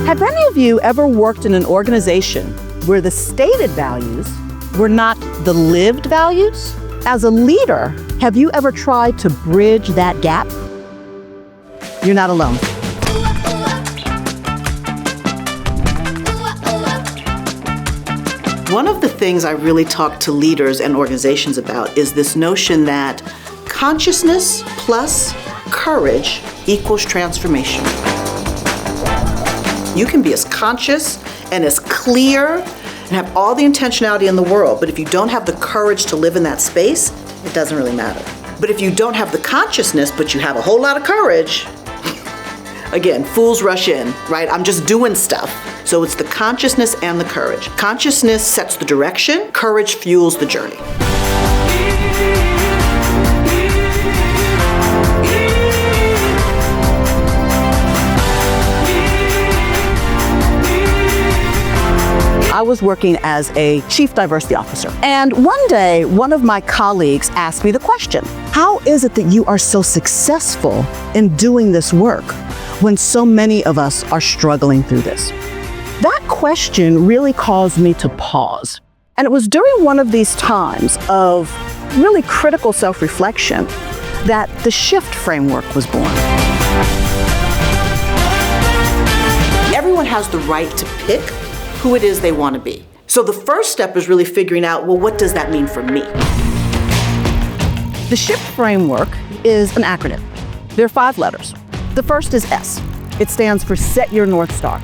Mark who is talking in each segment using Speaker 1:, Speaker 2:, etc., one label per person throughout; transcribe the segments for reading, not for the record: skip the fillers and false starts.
Speaker 1: Have any of you ever worked in an organization where the stated values were not the lived values? As a leader, have you ever tried to bridge that gap? You're not alone.
Speaker 2: One of the things I really talk to leaders and organizations about is this notion that consciousness plus courage equals transformation. You can be as conscious and as clear and have all the intentionality in the world, but if you don't have the courage to live in that space, it doesn't really matter. But if you don't have the consciousness, but you have a whole lot of courage, again, fools rush in, right? I'm just doing stuff. So it's the consciousness and the courage. Consciousness sets the direction, courage fuels the journey.
Speaker 1: I was working as a chief diversity officer. And one day, one of my colleagues asked me the question, how is it that you are so successful in doing this work when so many of us are struggling through this? That question really caused me to pause. And it was during one of these times of really critical self-reflection that the SHIFT framework was born.
Speaker 2: Everyone has the right to pick who it is they want to be. So the first step is really figuring out, well, what does that mean for me?
Speaker 1: The SHIFT framework is an acronym. There are 5 letters. The first is S. It stands for Set Your North Star,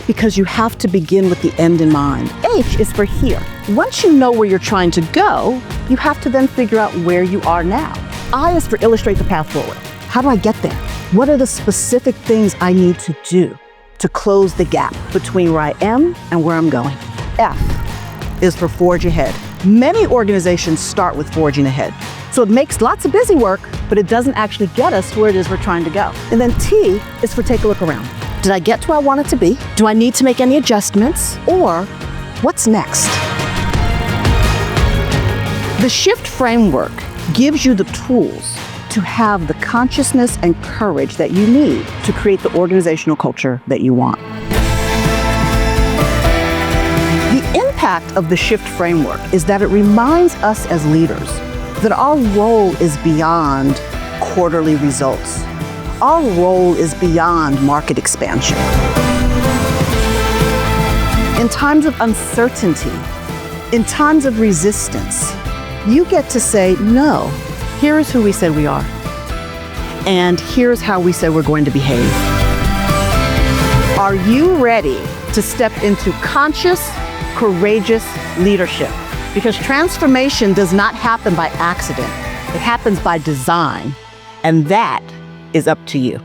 Speaker 1: because you have to begin with the end in mind. H is for here. Once you know where you're trying to go, you have to then figure out where you are now. I is for Illustrate the path forward. How do I get there? What are the specific things I need to do to close the gap between where I am and where I'm going? F is for Forge Ahead. Many organizations start with forging ahead. So it makes lots of busy work, but it doesn't actually get us to where it is we're trying to go. And then T is for Take a Look Around. Did I get to where I want it to be? Do I need to make any adjustments? Or what's next? The SHIFT framework gives you the tools to have the consciousness and courage that you need to create the organizational culture that you want. The impact of the SHIFT framework is that it reminds us as leaders that our role is beyond quarterly results. Our role is beyond market expansion. In times of uncertainty, in times of resistance, you get to say, no, here is who we said we are, and here's how we said we're going to behave. Are you ready to step into conscious, courageous leadership? Because transformation does not happen by accident. It happens by design, and that is up to you.